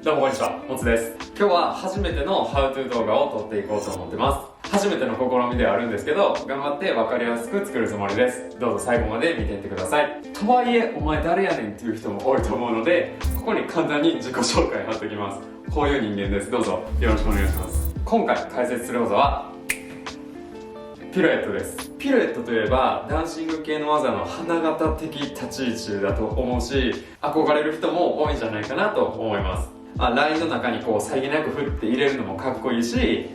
どうもこんにちは、もつです。今日は初めての How to 動画を撮っていこうと思ってます。初めての試みではあるんですけど、頑張って分かりやすく作るつもりです。どうぞ最後まで見ていってください。とはいえ、お前誰やねんっていう人も多いと思うので、ここに簡単に自己紹介貼っておきます。こういう人間です。どうぞよろしくお願いします。今回解説する技はピルエットです。ピルエットといえばダンシング系の技の花形的立ち位置だと思うし、憧れる人も多いんじゃないかなと思います。ラインの中にこうさりげなく振って入れるのもかっこいいし、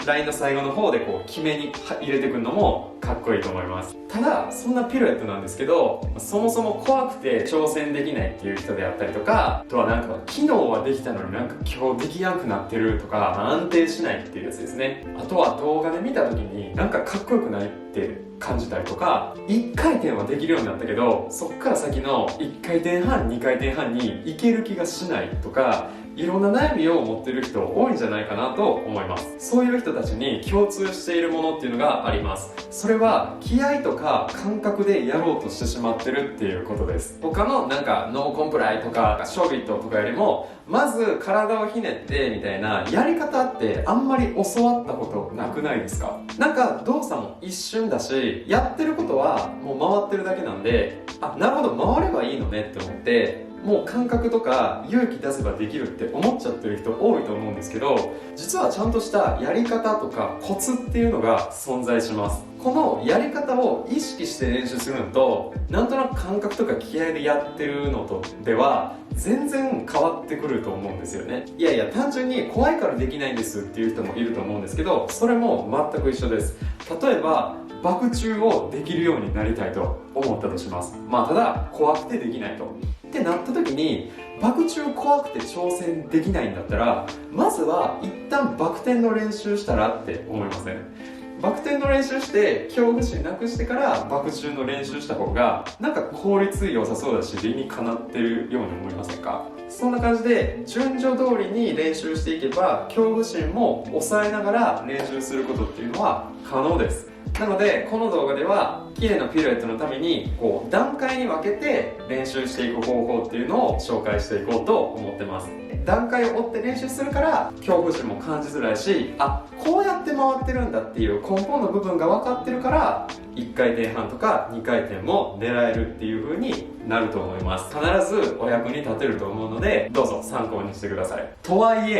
ラインの最後の方でこう決めに入れてくるのもかっこいいと思います。ただそんなピルエットなんですけど、そもそも怖くて挑戦できないっていう人であったりとか、あとはなんか昨日はできたのになんか今日できなくなってるとか、安定しないっていうやつですね。あとは動画で見た時になんかかっこよくないって感じたりとか、1回転はできるようになったけどそっから先の1回転半2回転半にいける気がしないとか、いろんな悩みを持ってる人多いんじゃないかなと思います。そういう人たちに共通しているものっていうのがあります。それは気合とか感覚でやろうとしてしまってるっていうことです。他のなんかノーコンプライとかショービットとかよりも、まず体をひねってみたいなやり方ってあんまり教わったことなくないですか？なんか動作も一瞬だし、やってることはもう回ってるだけなんで、なるほど回ればいいのねって思って、もう感覚とか勇気出せばできるって思っちゃってる人多いと思うんですけど、実はちゃんとしたやり方とかコツっていうのが存在します。このやり方を意識して練習するのと、なんとなく感覚とか気合でやってるのとでは全然変わってくると思うんですよね。いやいや、単純に怖いからできないんですっていう人もいると思うんですけど、それも全く一緒です。例えばバク宙をできるようになりたいと思ったとします。ただ怖くてできないとってなった時に、バク宙怖くて挑戦できないんだったら、まずは一旦バク転の練習したらって思いません？バク転の練習して恐怖心なくしてからバク宙の練習した方がなんか効率良さそうだし、理にかなってるように思いませんか？そんな感じで順序通りに練習していけば、恐怖心も抑えながら練習することっていうのは可能です。なのでこの動画では綺麗なピルエットのためにこう段階に分けて練習していく方法っていうのを紹介していこうと思ってます。段階を追って練習するから恐怖心も感じづらいし、こうやって回ってるんだっていう根本の部分が分かってるから、1回転半とか2回転も狙えるっていう風になると思います。必ずお役に立てると思うので、どうぞ参考にしてください。とはい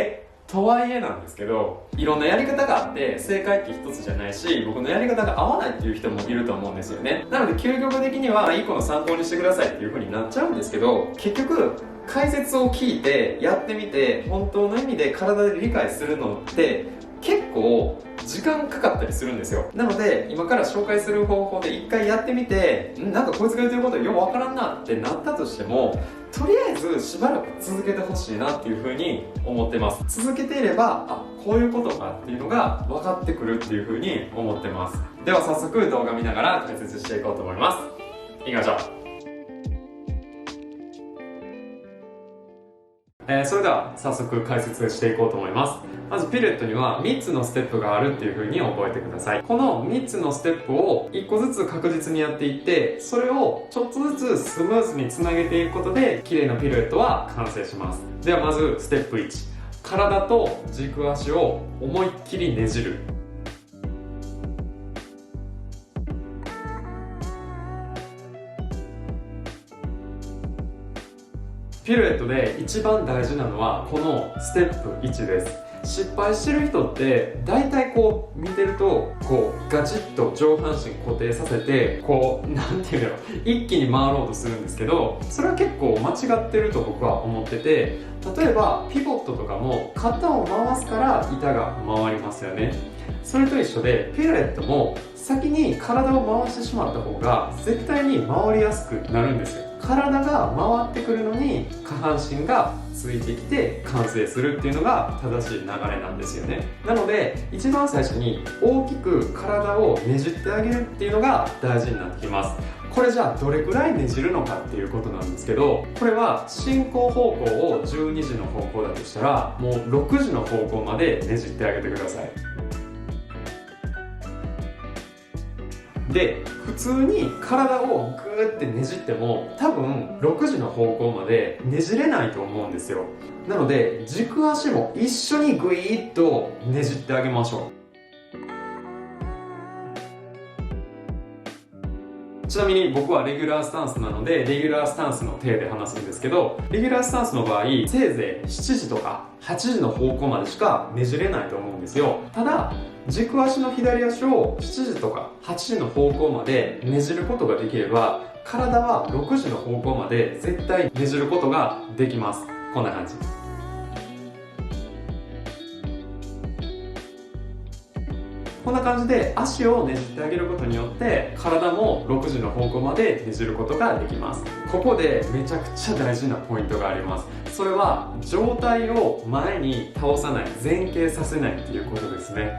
えなんですけど、いろんなやり方があって正解って一つじゃないし、僕のやり方が合わないっていう人もいると思うんですよね。なので究極的には1個の参考にしてくださいっていう風になっちゃうんですけど、結局解説を聞いてやってみて本当の意味で体で理解するのって結構時間かかったりするんですよ。なので今から紹介する方法で一回やってみて、なんかこいつが言ってることよくわからんなってなったとしても、とりあえずしばらく続けてほしいなっていう風に思ってます。続けていればこういうことかっていうのが分かってくるっていう風に思ってます。では早速動画見ながら解説していこうと思います。いきましょう。それでは早速解説していこうと思います。まずピルエットには3つのステップがあるっていう風に覚えてください。この3つのステップを1個ずつ確実にやっていって、それをちょっとずつスムーズにつなげていくことで綺麗なピルエットは完成します。ではまずステップ1、体と軸足を思いっきりねじる。ピルエットで一番大事なのはこのステップ1です。失敗してる人って大体こう見てるとこうガチッと上半身固定させてこうなんていうんだろう、一気に回ろうとするんですけど、それは結構間違ってると僕は思ってて、例えばピボットとかも肩を回すから板が回りますよね。それと一緒でピルエットも先に体を回してしまった方が絶対に回りやすくなるんですよ。体が回ってくるのに下半身がついてきて完成するっていうのが正しい流れなんですよね。なので一番最初に大きく体をねじってあげるっていうのが大事になってきます。これじゃあどれくらいねじるのかっていうことなんですけど、これは進行方向を12時の方向だとしたらもう6時の方向までねじってあげてください。で、普通に体をグーってねじっても多分6時の方向までねじれないと思うんですよ。なので軸足も一緒にグイーッとねじってあげましょう。ちなみに僕はレギュラースタンスなので、レギュラースタンスの体で話すんですけど、レギュラースタンスの場合、せいぜい7時とか8時の方向までしかねじれないと思うんですよ。ただ、軸足の左足を7時とか8時の方向までねじることができれば、体は6時の方向まで絶対ねじることができます。こんな感じ。こんな感じで足をねじってあげることによって体も6時の方向までねじることができます。ここでめちゃくちゃ大事なポイントがあります。それは上体を前に倒さない、前傾させないっていうことですね。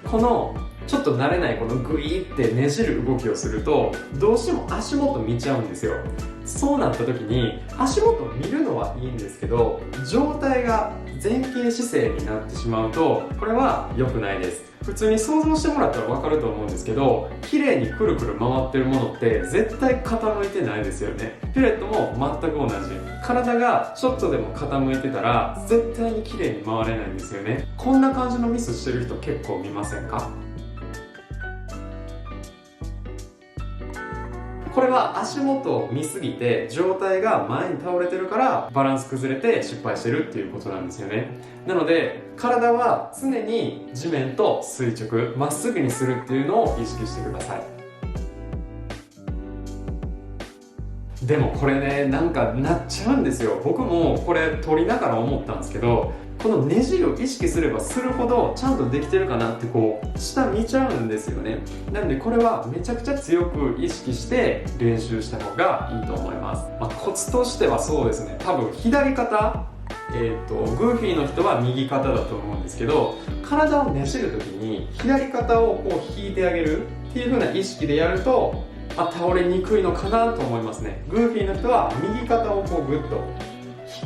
このちょっと慣れないこのグイってねじる動きをするとどうしても足元見ちゃうんですよ。そうなった時に足元見るのはいいんですけど、上体が前傾姿勢になってしまうとこれは良くないです。普通に想像してもらったら分かると思うんですけど、綺麗にくるくる回ってるものって絶対傾いてないですよね。ピレットも全く同じ。体がちょっとでも傾いてたら絶対に綺麗に回れないんですよね。こんな感じのミスしてる人結構見ませんか？これは足元を見すぎて上体が前に倒れてるからバランス崩れて失敗してるっていうことなんですよね。なので体は常に地面と垂直、まっすぐにするっていうのを意識してください。でもこれね、なんかなっちゃうんですよ。僕もこれ撮りながら思ったんですけど、このねじりを意識すればするほどちゃんとできてるかなってこう下見ちゃうんですよね。なのでこれはめちゃくちゃ強く意識して練習した方がいいと思います。コツとしてはそうですね、多分左肩、グーフィーの人は右肩だと思うんですけど、体をねじるときに左肩をこう引いてあげるっていう風な意識でやると、倒れにくいのかなと思いますね。グーフィーの人は右肩をこうグッと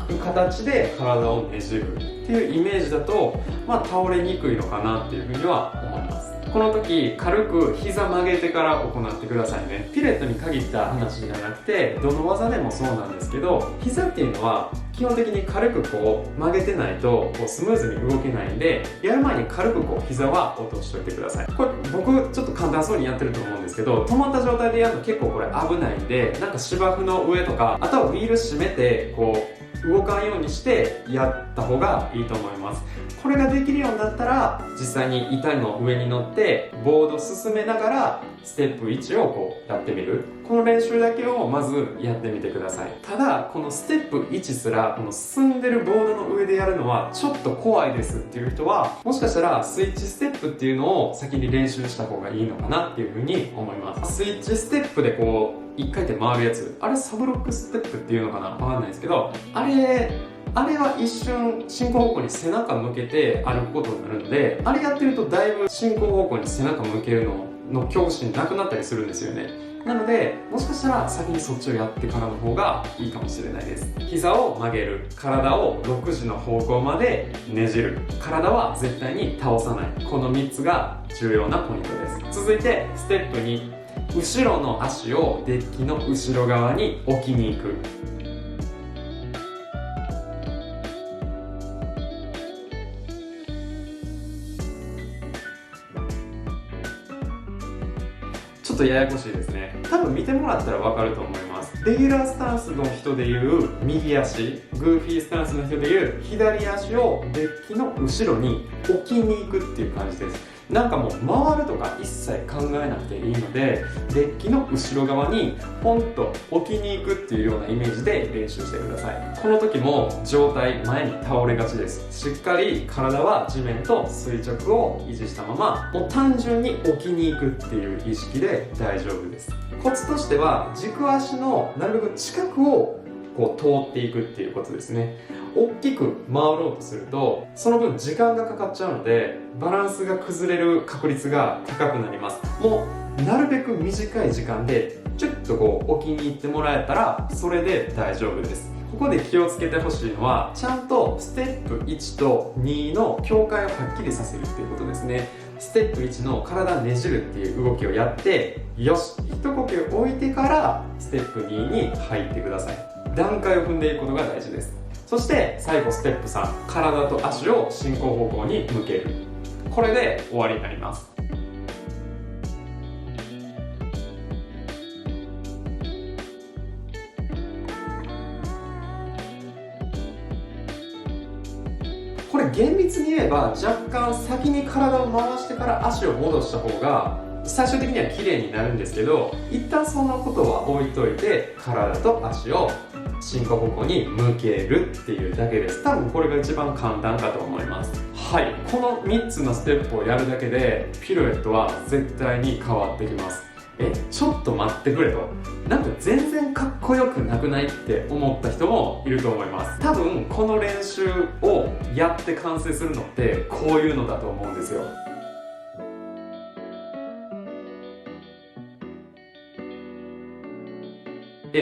引く形で体をねじるっていうイメージだと、倒れにくいのかなっていうふうには思います。この時軽く膝曲げてから行ってくださいね。ピレットに限った話じゃなくてどの技でもそうなんですけど、膝っていうのは基本的に軽くこう曲げてないとこうスムーズに動けないんで、やる前に軽くこう膝は落としといてください。これ僕ちょっと簡単そうにやってると思うんですけど、止まった状態でやると結構これ危ないんで、なんか芝生の上とか、あとはウィール締めてこう動かんようにしてやった方がいいと思います。これができるようになったら実際に板の上に乗ってボード進めながらステップ1をこうやってみる。この練習だけをまずやってみてください。ただこのステップ1すらこの進んでるボードの上でやるのはちょっと怖いですっていう人は、もしかしたらスイッチステップっていうのを先に練習した方がいいのかなっていうふうに思います。スイッチステップでこう1回転回るやつ、あれサブロックステップっていうのかな、わかんないですけど、あれは一瞬進行方向に背中向けて歩くことになるので、あれやってるとだいぶ進行方向に背中向けるの恐怖心なくなったりするんですよね。なのでもしかしたら先にそっちをやってからの方がいいかもしれないです。膝を曲げる、体を6時の方向までねじる、体は絶対に倒さない、この3つが重要なポイントです。続いてステップ2、後ろの足をデッキの後ろ側に置きに行く。ちょっとややこしいですね。多分見てもらったら分かると思います。レギュラースタンスの人でいう右足、グーフィースタンスの人でいう左足をデッキの後ろに置きに行くっていう感じです。なんかもう回るとか一切考えなくていいので、デッキの後ろ側にポンと置きに行くっていうようなイメージで練習してください。この時も上体前に倒れがちです。しっかり体は地面と垂直を維持したまま、もう単純に置きに行くっていう意識で大丈夫です。コツとしては軸足のなるべく近くをこう通っていくっていうことですね。大きく回ろうとするとその分時間がかかっちゃうので、バランスが崩れる確率が高くなります。もうなるべく短い時間でちょっとこう置きに行ってもらえたらそれで大丈夫です。ここで気をつけてほしいのは、ちゃんとステップ1と2の境界をはっきりさせるっていうことですね。ステップ1の体ねじるっていう動きをやって、よし、一呼吸置いてからステップ2に入ってください。段階を踏んでいくことが大事です。そして最後ステップ3、体と足を進行方向に向ける。これで終わりになります。これ厳密に言えば若干先に体を回してから足を戻した方が最終的には綺麗になるんですけど、一旦そんなことは置いといて体と足を進行方向に向けるっていうだけです。多分これが一番簡単かと思います。はい、この3つのステップをやるだけでピルエットは絶対に変わってきます。ちょっと待ってくれと、なんか全然かっこよくなくないって思った人もいると思います。多分この練習をやって完成するのってこういうのだと思うんですよ。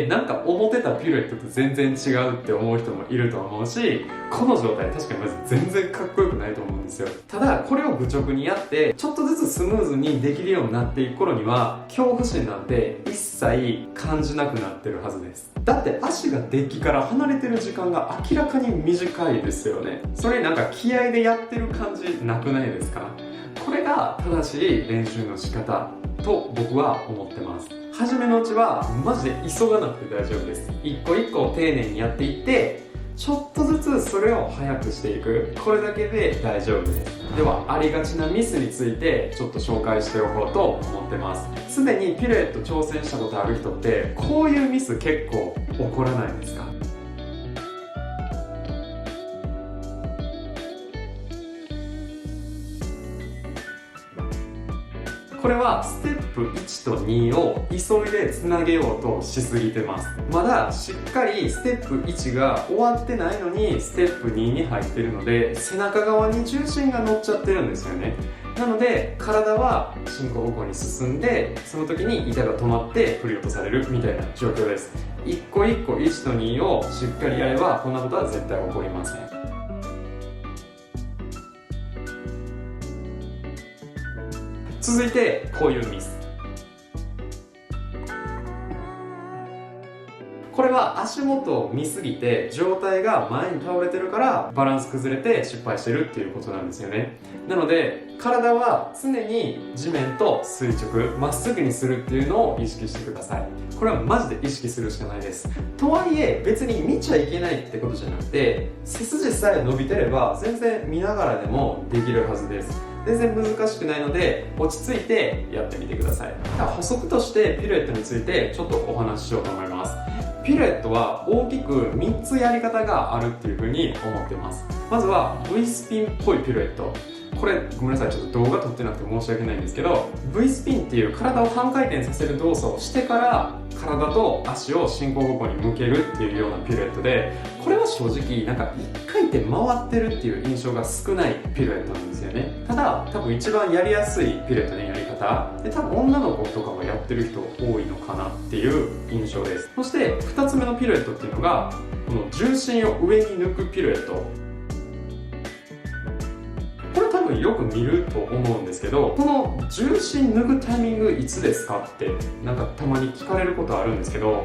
なんか思ってたピルエットと全然違うって思う人もいると思うし、この状態確かにまず全然かっこよくないと思うんですよ。ただこれを愚直にやってちょっとずつスムーズにできるようになっていく頃には恐怖心なんて一切感じなくなってるはずです。だって足がデッキから離れてる時間が明らかに短いですよね。それなんか気合でやってる感じなくないですか？これが正しい練習の仕方と僕は思ってます。初めのうちはマジで急がなくて大丈夫です。一個一個丁寧にやっていってちょっとずつそれを早くしていく、これだけで大丈夫です。ではありがちなミスについてちょっと紹介しておこうと思ってます。すでにピルエット挑戦したことある人ってこういうミス結構起こらないですか？これはステップ1と2を急いでつなげようとしすぎてます。まだしっかりステップ1が終わってないのにステップ2に入ってるので、背中側に重心が乗っちゃってるんですよね。なので体は進行方向に進んで、その時に板が止まって振り落とされるみたいな状況です。一個一個1と2をしっかりやればこんなことは絶対起こりません。続いてこういうミス。これは足元を見すぎて上体が前に倒れてるからバランス崩れて失敗してるっていうことなんですよね。なので体は常に地面と垂直まっすぐにするっていうのを意識してください。これはマジで意識するしかないです。とはいえ別に見ちゃいけないってことじゃなくて、背筋さえ伸びてれば全然見ながらでもできるはずです。全然難しくないので落ち着いてやってみてください。補足としてピルエットについてちょっとお話ししようと思います。ピルエットは大きく3つやり方があるっていうふうに思ってます。まずは V スピンっぽいピルエット。これごめんなさい、ちょっと動画撮ってなくて申し訳ないんですけど、 V スピンっていう体を半回転させる動作をしてから体と足を進行方向に向けるっていうようなピルエットで、これは正直なんか1回転回ってるっていう印象が少ないピルエットなんですよね。ただ多分一番やりやすいピルエットのやり方で、多分女の子とかもやってる人多いのかなっていう印象です。そして2つ目のピルエットっていうのがこの重心を上に抜くピルエット。これ多分よく見ると思うんですけど、この重心抜くタイミングいつですかってなんかたまに聞かれることあるんですけど、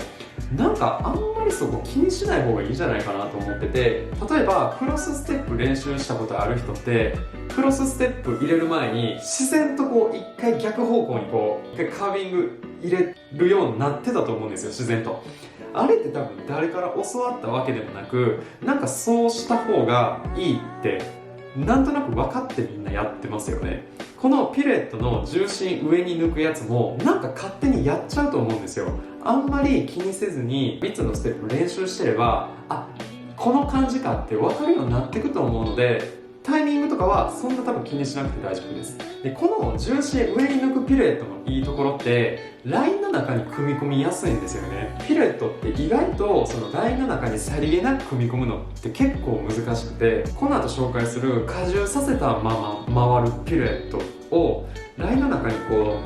なんかあんまりそこ気にしない方がいいんじゃないかなと思ってて、例えばクロスステップ練習したことある人ってクロスステップ入れる前に自然とこう一回逆方向にこう一回カービング入れるようになってたと思うんですよ、自然と。あれって多分誰から教わったわけでもなく、なんかそうした方がいいってなんとなく分かってみんなやってますよね。このピルエットの重心上に抜くやつもなんか勝手にやっちゃうと思うんですよ。あんまり気にせずに3つのステップ練習してれば、あ、この感じかって分かるようになっていくと思うので、タイミングとかはそんな多分気にしなくて大丈夫です。で、この重心上に抜くピルエットのいいところってラインの中に組み込みやすいんですよね。ピルエットって意外とそのラインの中にさりげなく組み込むのって結構難しくて、この後紹介する荷重させたまま回るピルエットをラインの中にこ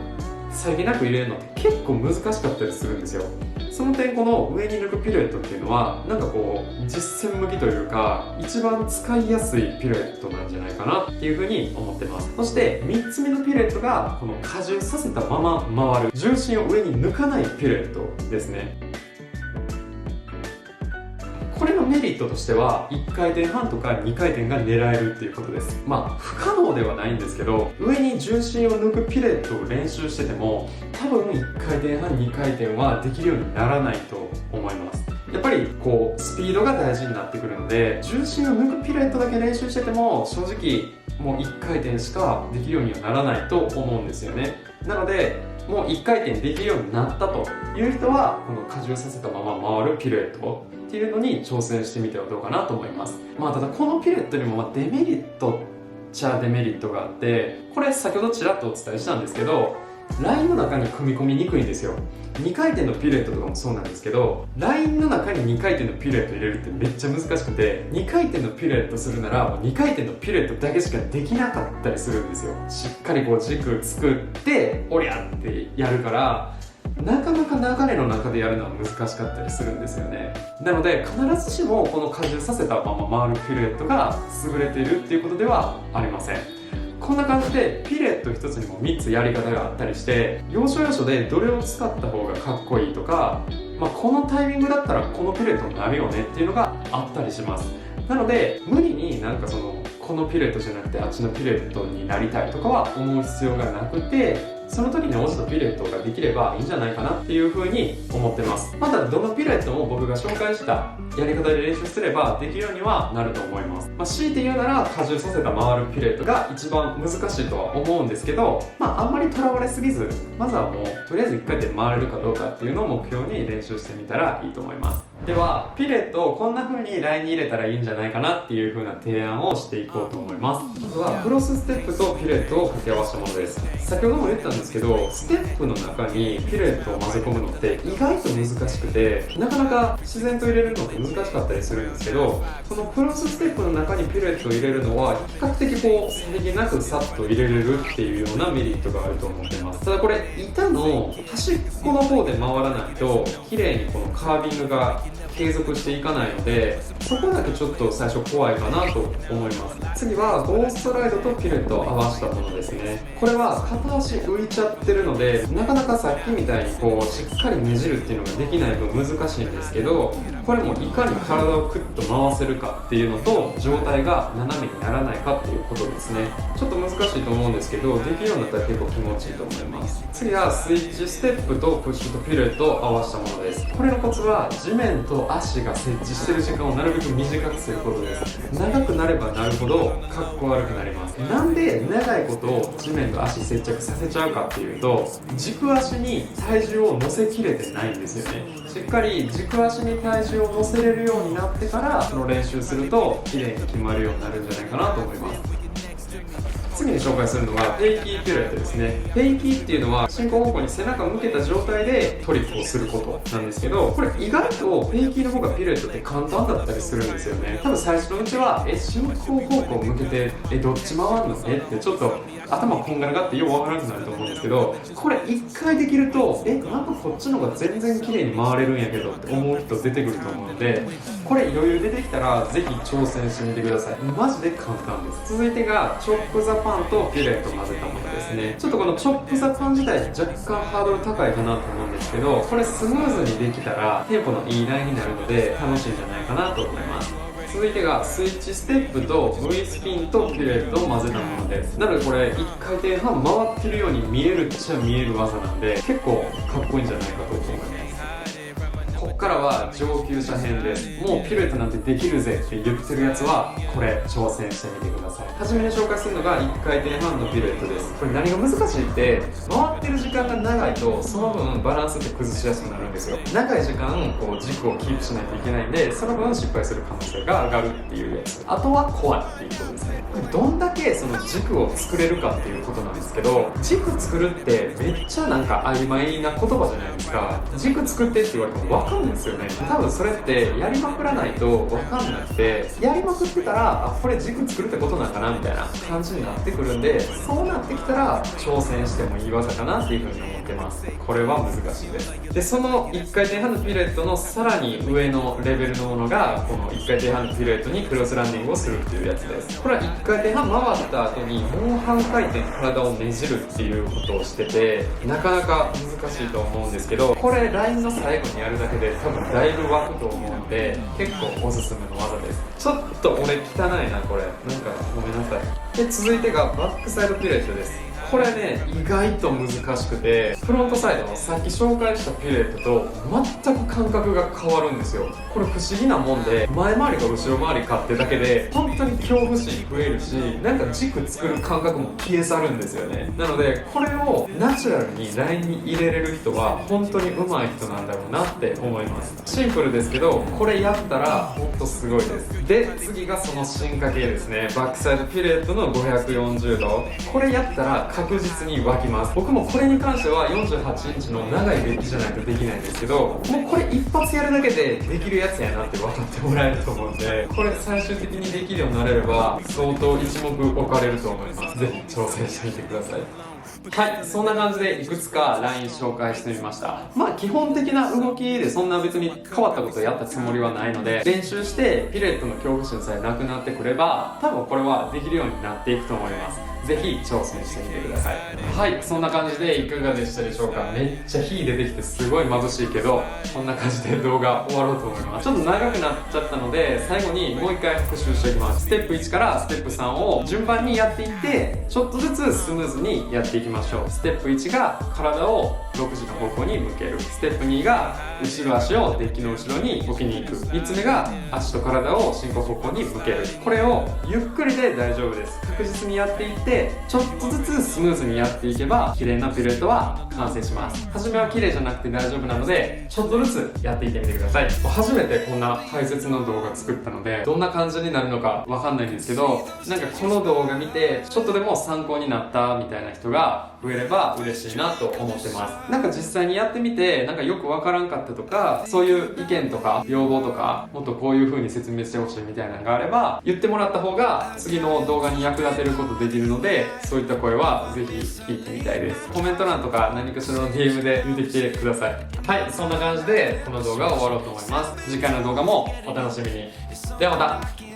うさりげなく入れるのって結構難しかったりするんですよ。その点この上に抜くピルエットっていうのはなんかこう実践向きというか一番使いやすいピルエットなんじゃないかなっていうふうに思ってます。そして3つ目のピルエットがこの荷重させたまま回る重心を上に抜かないピルエットですね。これのメリットとしては1回転半とか2回転が狙えるっていうことです。不可能ではないんですけど、上に重心を抜くピレットを練習してても多分1回転半2回転はできるようにならないと思います。やっぱりこうスピードが大事になってくるので、重心を抜くピレットだけ練習してても正直もう1回転しかできるようにはならないと思うんですよね。なのでもう1回転できるようになったという人はこの荷重させたまま回るピルエットっていうのに挑戦してみてはどうかなと思います。ただこのピルエットにもデメリットっちゃデメリットがあって、これ先ほどちらっとお伝えしたんですけど、ラインの中に組み込みにくいんですよ。2回転のピルエットとかもそうなんですけど、ラインの中に2回転のピルエット入れるってめっちゃ難しくて、2回転のピルエットするならもう2回転のピルエットだけしかできなかったりするんですよ。しっかりこう軸作っておりゃってやるから、なかなか流れの中でやるのは難しかったりするんですよね。なので必ずしもこの荷重させたまま回るピルエットが優れているっていうことではありません。こんな感じでピルエット一つにも3つやり方があったりして、要所要所でどれを使った方がかっこいいとか、このタイミングだったらこのピルエットになるよねっていうのがあったりします。なので無理になんかこのピルエットじゃなくてあっちのピルエットになりたいとかは思う必要がなくて、その時に応じたピルエットができればいいんじゃないかなっていうふうに思ってます。またどのピルエットも僕が紹介したやり方で練習すればできるようにはなると思います。強いて言うなら荷重させた回るピルエットが一番難しいとは思うんですけど、あんまりとらわれすぎず、まずはもうとりあえず1回転回れるかどうかっていうのを目標に練習してみたらいいと思います。ではピルエットをこんな風にラインに入れたらいいんじゃないかなっていう風な提案をしていこうと思います。まずはクロスステップとピルエットを掛け合わせたものです。先ほども言ったんですけど、ステップの中にピルエットを混ぜ込むのって意外と難しくて、なかなか自然と入れるのって難しかったりするんですけど、このクロスステップの中にピルエットを入れるのは比較的こうさりげなくさっと入れれるっていうようなメリットがあると思ってます。ただこれ板の端っこの方で回らないと綺麗にこのカービングが継続していかないので、そこだけちょっと最初怖いかなと思います。次はゴーストライドとピルエットを合わせたものですね。これは片足浮いちゃってるので、なかなかさっきみたいにこうしっかりねじるっていうのができない分難しいんですけど、これもいかに体をクッと回せるかっていうのと上体が斜めにならないかっていうことですね。ちょっと難しいと思うんですけど、できるようになったら結構気持ちいいと思います。次はスイッチステップとプッシュとピルエットを合わせたものです。これのコツは地面と足が接地してる時間をなるべく短くすることです。長くなればなるほどかっこ悪くなります。なんで長いことを地面と足接着させちゃうかっていうと、軸足に体重を乗せきれてないんですよね。しっかり軸足に体重を乗せれるようになってからその練習すると綺麗に決まるようになるんじゃないかなと思います。次に紹介するのがフェイキーピルエットですね。フェイキーっていうのは進行方向に背中を向けた状態でトリックをすることなんですけど、これ意外とフェイキーの方がピルエットって簡単だったりするんですよね。多分最初のうちは進行方向を向けてどっち回るのってちょっと頭こんがらがってようわからなくなると思うんですけど、これ1回できるとなんかこっちの方が全然綺麗に回れるんやけどって思う人出てくると思うので、これ余裕出てきたらぜひ挑戦してみてください。マジで簡単です。続いてがチョップザパンとピルエットを混ぜたものですね。ちょっとこのチョップザパン自体若干ハードル高いかなと思うんですけど、これスムーズにできたらテンポのいいラインになるので楽しいんじゃないかなと思います。続いてがスイッチステップと V スピンとピルエットを混ぜたものです。なのでこれ1回転半回ってるように見えるっちゃ見える技なんで、結構かっこいいんじゃないかと思います。ここからは上級者編です。もうピルエットなんてできるぜって言ってるやつはこれ挑戦してみてください。初めに紹介するのが1回転半のピルエットです。これ何が難しいって回ってる時間が長いとその分バランスって崩しやすくなるんですよ。長い時間こう軸をキープしないといけないんで、その分失敗する可能性が上がるっていうやつ。あとは怖いっていうことですね。これどんだけその軸を作れるかっていうことなんですけど、軸作るってめっちゃなんか曖昧な言葉じゃないですか。軸作ってって言われても分かんないんですよね。多分それってやりまくらないと分かんなくて、やりまくってたらこれ軸作るってことなんかなみたいな感じになってくるんで、そうなってきたら挑戦してもいい技かなっていうふうに思ってってます。これは難しいです。でその1回転半のピルエットのさらに上のレベルのものがこの1回転半のピルエットにクロスランディングをするっていうやつです。これは1回転半回った後にもう半回転体をねじるっていうことをしてて、なかなか難しいと思うんですけど、これラインの最後にやるだけで多分だいぶ湧くと思うんで結構おすすめの技です。ちょっと俺汚いなこれ、なんかごめんなさい。で続いてがバックサイドピルエットです。これね意外と難しくて、フロントサイドのさっき紹介したピルエットと全く感覚が変わるんですよ。これ不思議なもんで、前回りが後ろ回りかってだけで本当に恐怖心増えるし、なんか軸作る感覚も消え去るんですよね。なのでこれをナチュラルにラインに入れれる人は本当に上手い人なんだろうなって思います。シンプルですけどこれやったら本当すごいです。で次がその進化系ですね。バックサイドピルエットの540度、これやったら確実に湧きます。僕もこれに関しては48インチの長いデッキじゃないとできないんですけど、もうこれ一発やるだけでできるやつやなって分かってもらえると思うんで、これ最終的にできるようになれれば相当一目置かれると思います。ぜひ挑戦してみてください。はい、そんな感じでいくつかライン紹介してみました。まあ基本的な動きでそんな別に変わったことをやったつもりはないので、練習してピルエットの恐怖心さえなくなってくれば多分これはできるようになっていくと思います。ぜひ挑戦してみてください。はい、そんな感じでいかがでしたでしょうか。めっちゃ火出てきてすごい眩しいけど、こんな感じで動画終わろうと思います。ちょっと長くなっちゃったので最後にもう一回復習していきます。ステップ1からステップ3を順番にやっていってちょっとずつスムーズにやっていきましょう。ステップ1が体を6時の方向に向ける。ステップ2が後ろ足をデッキの後ろに置きに行く。3つ目が足と体を進行方向に向ける。これをゆっくりで大丈夫です。確実にやっていってちょっとずつスムーズにやっていけば綺麗なピルエットは完成します。初めは綺麗じゃなくて大丈夫なのでちょっとずつやっていってみてください。初めてこんな解説の動画作ったのでどんな感じになるのかわかんないんですけど、なんかこの動画見てちょっとでも参考になったみたいな人が増えれば嬉しいなと思ってます。なんか実際にやってみてなんかよくわからんかったとか、そういう意見とか要望とかもっとこういう風に説明してほしいみたいなのがあれば言ってもらった方が次の動画に役立てることできるので、そういった声はぜひ聞いてみたいです。コメント欄とか何かしらの DM で言ってきてください。はい、そんな感じでこの動画を終わろうと思います。次回の動画もお楽しみに。ではまた。